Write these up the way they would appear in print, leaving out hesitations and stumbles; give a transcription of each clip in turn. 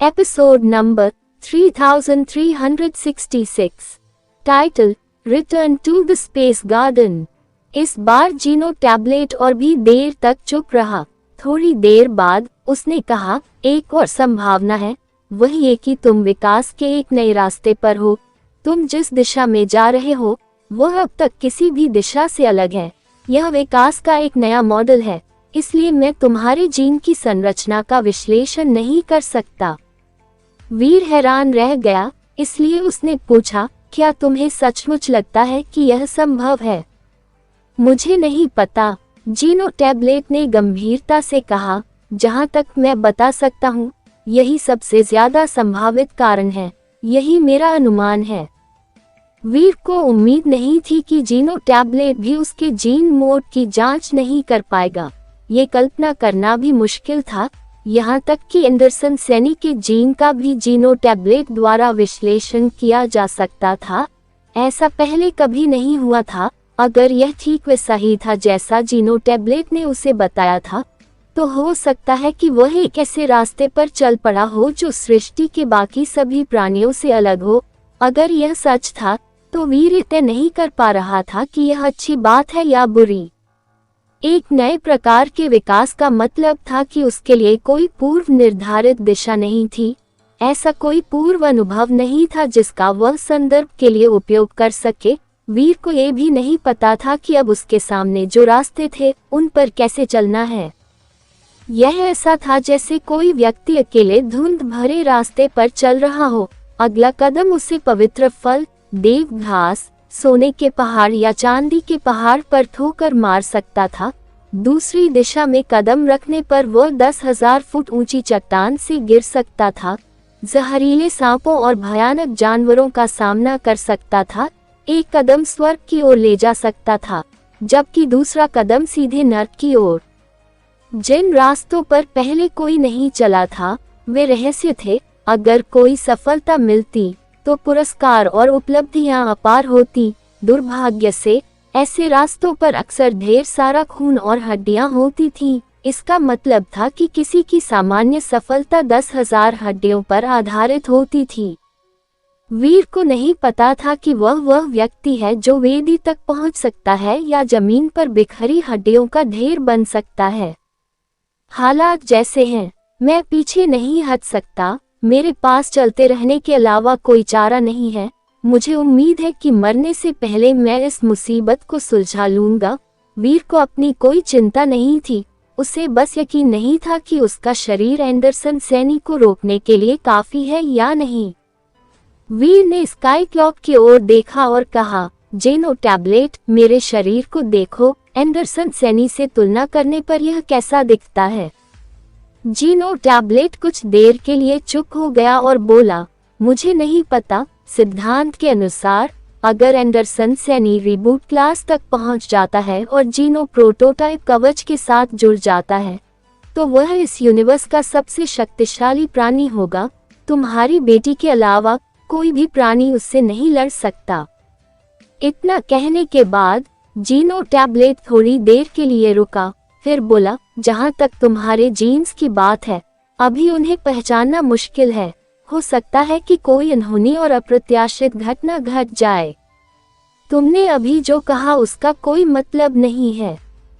Episode number 3366। Title return to the space garden. इस बार जीनो tablet और भी देर तक चुप रहा। थोड़ी देर बाद उसने कहा, एक और संभावना है, वह ये कि तुम विकास के एक नए रास्ते पर हो। तुम जिस दिशा में जा रहे हो वह अब तक किसी भी दिशा से अलग है। यह विकास का एक नया मॉडल है, इसलिए मैं तुम्हारे जीन की संरचना का विश्लेषण नहीं कर सकता। वीर हैरान रह गया, इसलिए उसने पूछा, क्या तुम्हें सचमुच लगता है कि यह संभव है? मुझे नहीं पता, जीनो टैबलेट ने गंभीरता से कहा। जहां तक मैं बता सकता हूँ, यही सबसे ज्यादा संभावित कारण है। यही मेरा अनुमान है। वीर को उम्मीद नहीं थी कि जीनो टैबलेट भी उसके जीन मोड की जांच नहीं कर पाएगा। ये कल्पना करना भी मुश्किल था, यहाँ तक कि एंडरसन सैनी के जीन का भी जीनो टैबलेट द्वारा विश्लेषण किया जा सकता था। ऐसा पहले कभी नहीं हुआ था। अगर यह ठीक वैसा ही था जैसा जीनो टैबलेट ने उसे बताया था, तो हो सकता है कि वह एक ऐसे रास्ते पर चल पड़ा हो जो सृष्टि के बाकी सभी प्राणियों से अलग हो। अगर यह सच था, तो वीर तय नहीं कर पा रहा था कि यह अच्छी बात है या बुरी। एक नए प्रकार के विकास का मतलब था कि उसके लिए कोई पूर्व निर्धारित दिशा नहीं थी। ऐसा कोई पूर्व अनुभव नहीं था जिसका वह संदर्भ के लिए उपयोग कर सके। वीर को ये भी नहीं पता था कि अब उसके सामने जो रास्ते थे उन पर कैसे चलना है। यह ऐसा था जैसे कोई व्यक्ति अकेले धुंध भरे रास्ते पर चल रहा हो। अगला कदम उसे पवित्र फल, देव घास, सोने के पहाड़ या चांदी के पहाड़ पर ठोकर मार सकता था। दूसरी दिशा में कदम रखने पर वह 10,000 फुट ऊंची चट्टान से गिर सकता था, जहरीले सांपों और भयानक जानवरों का सामना कर सकता था। एक कदम स्वर्ग की ओर ले जा सकता था, जबकि दूसरा कदम सीधे नर्क की ओर। जिन रास्तों पर पहले कोई नहीं चला था, वे रहस्य थे। अगर कोई सफलता मिलती तो पुरस्कार और उपलब्धियां अपार होती। दुर्भाग्य से ऐसे रास्तों पर अक्सर ढेर सारा खून और हड्डियां होती थीं। इसका मतलब था कि किसी की सामान्य सफलता 10,000 हड्डियों पर आधारित होती थी। वीर को नहीं पता था कि वह व्यक्ति है जो वेदी तक पहुंच सकता है या जमीन पर बिखरी हड्डियों का ढेर बन सकता है। हालात जैसे हैं, मैं पीछे नहीं हट सकता। मेरे पास चलते रहने के अलावा कोई चारा नहीं है। मुझे उम्मीद है कि मरने से पहले मैं इस मुसीबत को सुलझा लूंगा। वीर को अपनी कोई चिंता नहीं थी। उसे बस यकीन नहीं था कि उसका शरीर एंडरसन सैनी को रोकने के लिए काफी है या नहीं। वीर ने स्काई क्लॉक की ओर देखा और कहा, जीनो टैबलेट, मेरे शरीर को देखो। एंडरसन सैनी से तुलना करने पर यह कैसा दिखता है? जीनो टैबलेट कुछ देर के लिए चुप हो गया और बोला, मुझे नहीं पता। सिद्धांत के अनुसार, अगर एंडरसन सैनी रिबूट क्लास तक पहुंच जाता है और जीनो प्रोटोटाइप कवच के साथ जुड़ जाता है, तो वह इस यूनिवर्स का सबसे शक्तिशाली प्राणी होगा। तुम्हारी बेटी के अलावा कोई भी प्राणी उससे नहीं लड़ सकता। इतना कहने के बाद जीनो टैबलेट थोड़ी देर के लिए रुका, फिर बोला, जहां तक तुम्हारे जीन्स की बात है, अभी उन्हें पहचानना मुश्किल है। हो सकता है कि कोई अनहोनी और अप्रत्याशित घटना घट जाए। तुमने अभी जो कहा उसका कोई मतलब नहीं है।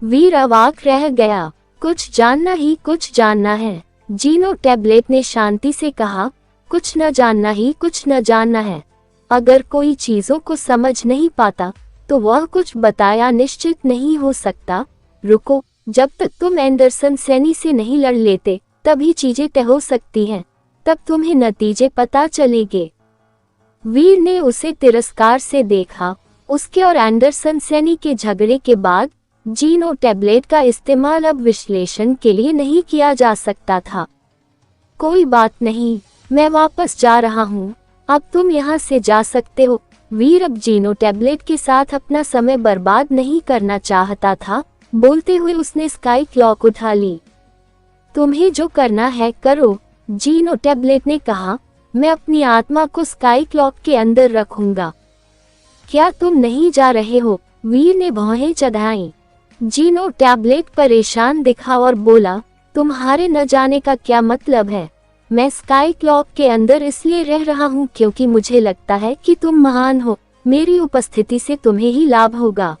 वीर अवाक रह गया। कुछ जानना ही कुछ जानना है, जीनो टैबलेट ने शांति से कहा। कुछ न जानना ही कुछ न जानना है। अगर कोई चीजों को समझ नहीं पाता तो वह कुछ बताया निश्चित नहीं हो सकता। रुको, जब तक तुम एंडरसन सैनी से नहीं लड़ लेते तभी चीजें तय हो सकती हैं। तब तुम्हें नतीजे पता चलेंगे। वीर ने उसे तिरस्कार से देखा। उसके और एंडरसन सैनी के झगड़े के बाद जीनो टैबलेट का इस्तेमाल अब विश्लेषण के लिए नहीं किया जा सकता था। कोई बात नहीं, मैं वापस जा रहा हूँ। अब तुम यहाँ से जा सकते हो। वीर अब जीनो टैबलेट के साथ अपना समय बर्बाद नहीं करना चाहता था। बोलते हुए उसने स्काई क्लॉक उठा ली। तुम्हें जो करना है करो, जीनो टैबलेट ने कहा। मैं अपनी आत्मा को स्काई क्लॉक के अंदर रखूंगा। क्या तुम नहीं जा रहे हो? वीर ने भौहें चढ़ाईं। जीनो टैबलेट परेशान दिखा और बोला, तुम्हारे न जाने का क्या मतलब है? मैं स्काई क्लॉक के अंदर इसलिए रह रहा हूँ क्योंकि मुझे लगता है कि तुम महान हो, मेरी उपस्थिति से तुम्हें ही लाभ होगा।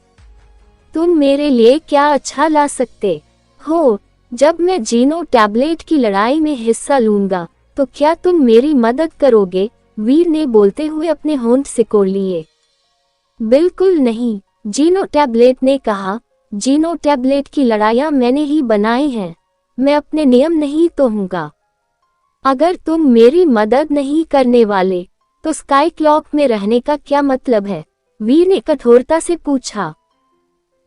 तुम मेरे लिए क्या अच्छा ला सकते हो? जब मैं जीनो टैबलेट की लड़ाई में हिस्सा लूंगा तो क्या तुम मेरी मदद करोगे? वीर ने बोलते हुए अपने होंठ सिकोड़ लिए। बिल्कुल नहीं, जीनो टैबलेट ने कहा। जीनो टैबलेट की लड़ाइयां मैंने ही बनाई हैं, मैं अपने नियम नहीं तोड़ूंगा। अगर तुम मेरी मदद नहीं करने वाले तो स्काई क्लॉक में रहने का क्या मतलब है? वीर ने कठोरता से पूछा।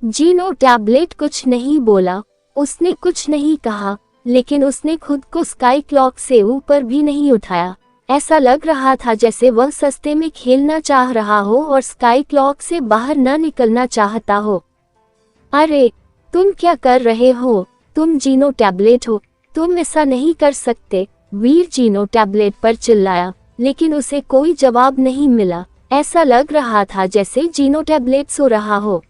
जीनो टैबलेट कुछ नहीं बोला, उसने कुछ नहीं कहा, लेकिन उसने खुद को स्काई क्लॉक से ऊपर भी नहीं उठाया। ऐसा लग रहा था जैसे वह सस्ते में खेलना चाह रहा हो और स्काई क्लॉक से बाहर न निकलना चाहता हो। अरे, तुम क्या कर रहे हो? तुम जीनो टैबलेट हो, तुम ऐसा नहीं कर सकते। वीर जीनो टैबलेट पर चिल्लाया, लेकिन उसे कोई जवाब नहीं मिला। ऐसा लग रहा था जैसे जीनो टैबलेट सो रहा हो।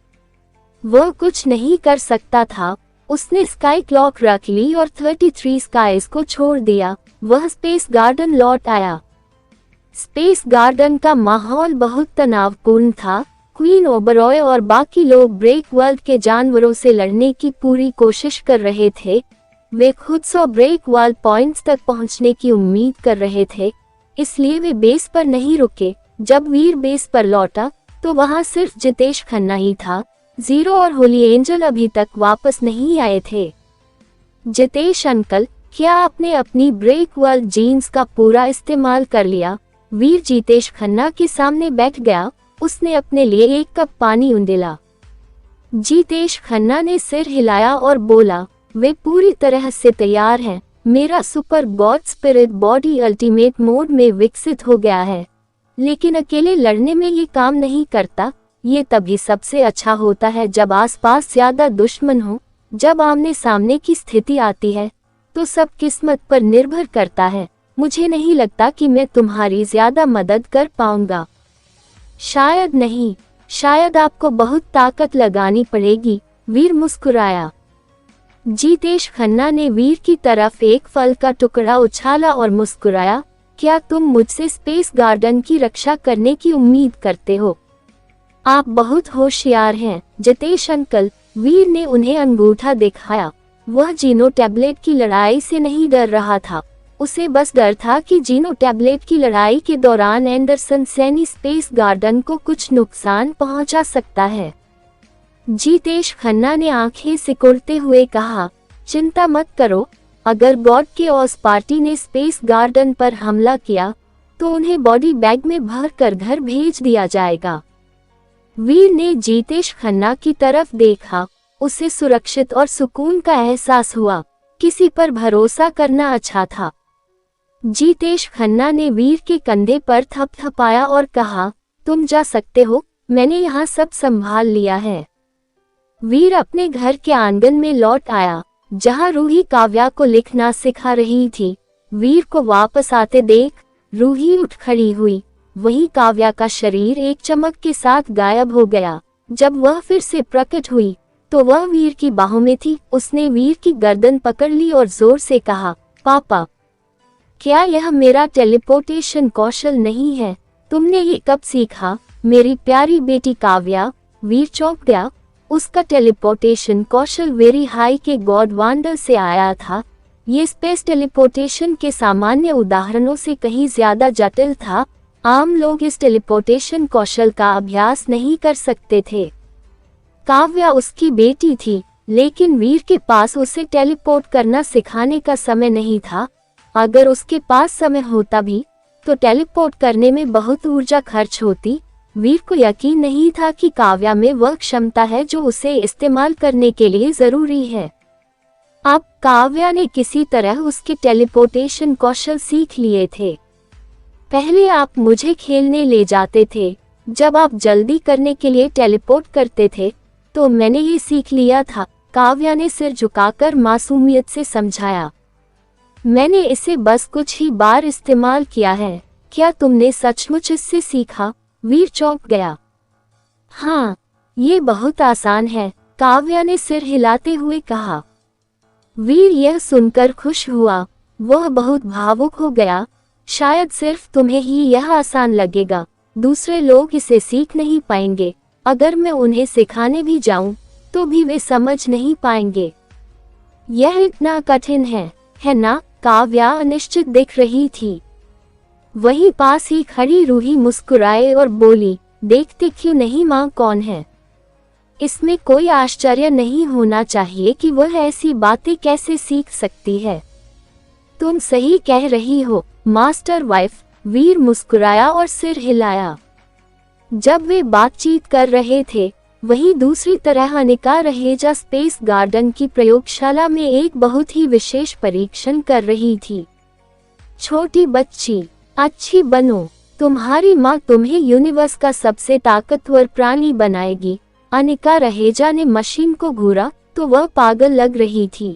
वह कुछ नहीं कर सकता था। उसने स्काई क्लॉक रख ली और 33 स्काइज को छोड़ दिया। वह स्पेस गार्डन लौट आया। स्पेस गार्डन का माहौल बहुत तनावपूर्ण था। क्वीन ओबरॉय और बाकी लोग ब्रेक वर्ल्ड के जानवरों से लड़ने की पूरी कोशिश कर रहे थे। वे खुद 100 ब्रेक वर्ल्ड पॉइंट्स तक पहुंचने की उम्मीद कर रहे थे, इसलिए वे बेस पर नहीं रुके। जब वीर बेस पर लौटा तो वहां सिर्फ जितेश खन्ना ही था। जीरो और होली एंजल अभी तक वापस नहीं आए थे। जितेश अंकल, क्या आपने अपनी ब्रेक वर्ल्ड जीन्स का पूरा इस्तेमाल कर लिया? वीर जितेश खन्ना के सामने बैठ गया। उसने अपने लिए एक कप पानी उंडेला। जितेश खन्ना ने सिर हिलाया और बोला, वे पूरी तरह से तैयार हैं। मेरा super God spirit body ultimate mode में विकसित हो गया है, लेकिन अकेले लड़ने में ये काम नहीं करता। ये तभी सबसे अच्छा होता है जब आसपास ज्यादा दुश्मन हो। जब आमने सामने की स्थिति आती है तो सब किस्मत पर निर्भर करता है। मुझे नहीं लगता कि मैं तुम्हारी ज्यादा मदद कर पाऊंगा। शायद नहीं, शायद आपको बहुत ताकत लगानी पड़ेगी। वीर मुस्कुराया। जितेश खन्ना ने वीर की तरफ एक फल का टुकड़ा उछाला और मुस्कुराया। क्या तुम मुझसे स्पेस गार्डन की रक्षा करने की उम्मीद करते हो? आप बहुत होशियार हैं, जितेश अंकल। वीर ने उन्हें अंगूठा दिखाया। वह जीनो टैबलेट की लड़ाई से नहीं डर रहा था, उसे बस डर था कि जीनो टैबलेट की लड़ाई के दौरान एंडरसन सैनी स्पेस गार्डन को कुछ नुकसान पहुंचा सकता है। जितेश खन्ना ने आंखें सिकुड़ते हुए कहा, चिंता मत करो, अगर गॉड के ऑस पार्टी ने स्पेस गार्डन पर हमला किया तो उन्हें बॉडी बैग में भरकर घर भेज दिया जाएगा। वीर ने जितेश खन्ना की तरफ देखा। उसे सुरक्षित और सुकून का एहसास हुआ। किसी पर भरोसा करना अच्छा था। जितेश खन्ना ने वीर के कंधे पर थपथपाया और कहा, तुम जा सकते हो, मैंने यहाँ सब संभाल लिया है। वीर अपने घर के आंगन में लौट आया, जहाँ रूही काव्या को लिखना सिखा रही थी। वीर को वापस आते देख रूही उठ खड़ी हुई। वही काव्या का शरीर एक चमक के साथ गायब हो गया। जब वह फिर से प्रकट हुई तो वह वीर की बाहों में थी। उसने वीर की गर्दन पकड़ ली और जोर से कहा, पापा, क्या यह मेरा टेलीपोर्टेशन कौशल नहीं है? तुमने ये कब सीखा, मेरी प्यारी बेटी काव्या? वीर चौंक गया। उसका टेलीपोर्टेशन कौशल वेरी हाई के गॉड वांडर से आया था। ये स्पेस टेलीपोर्टेशन के सामान्य उदाहरणों से कहीं ज्यादा जटिल था। आम लोग इस टेलीपोर्टेशन कौशल का अभ्यास नहीं कर सकते थे। काव्या उसकी बेटी थी, लेकिन वीर के पास उसे टेलीपोर्ट करना सिखाने का समय नहीं था। अगर उसके पास समय होता भी तो टेलीपोर्ट करने में बहुत ऊर्जा खर्च होती। वीर को यकीन नहीं था कि काव्या में वह क्षमता है जो उसे इस्तेमाल करने के लिए जरूरी है। अब काव्या ने किसी तरह उसके टेलीपोर्टेशन कौशल सीख लिए थे। पहले आप मुझे खेलने ले जाते थे, जब आप जल्दी करने के लिए टेलीपोर्ट करते थे तो मैंने ये सीख लिया था। काव्या ने सिर झुकाकर मासूमियत से समझाया। मैंने इसे बस कुछ ही बार इस्तेमाल किया है। क्या तुमने सचमुच इससे सीखा? वीर चौंक गया। हाँ, ये बहुत आसान है, काव्या ने सिर हिलाते हुए कहा। वीर यह सुनकर खुश हुआ। वह बहुत भावुक हो गया। शायद सिर्फ तुम्हें ही यह आसान लगेगा, दूसरे लोग इसे सीख नहीं पाएंगे। अगर मैं उन्हें सिखाने भी जाऊं, तो भी वे समझ नहीं पाएंगे। यह इतना कठिन है ना? काव्या अनिश्चित दिख रही थी। वहीं पास ही खड़ी रूही मुस्कुराए और बोली, देखते क्यों नहीं माँ कौन है? इसमें कोई आश्चर्य नहीं होना चाहिए कि वह ऐसी बातें कैसे सीख सकती है। तुम सही कह रही हो मास्टर वाइफ, वीर मुस्कुराया और सिर हिलाया। जब वे बातचीत कर रहे थे, वहीं दूसरी तरह अनिका रहेजा स्पेस गार्डन की प्रयोगशाला में एक बहुत ही विशेष परीक्षण कर रही थी। छोटी बच्ची, अच्छी बनो, तुम्हारी माँ तुम्हें यूनिवर्स का सबसे ताकतवर प्राणी बनाएगी। अनिका रहेजा ने मशीन को घूरा तो वह पागल लग रही थी।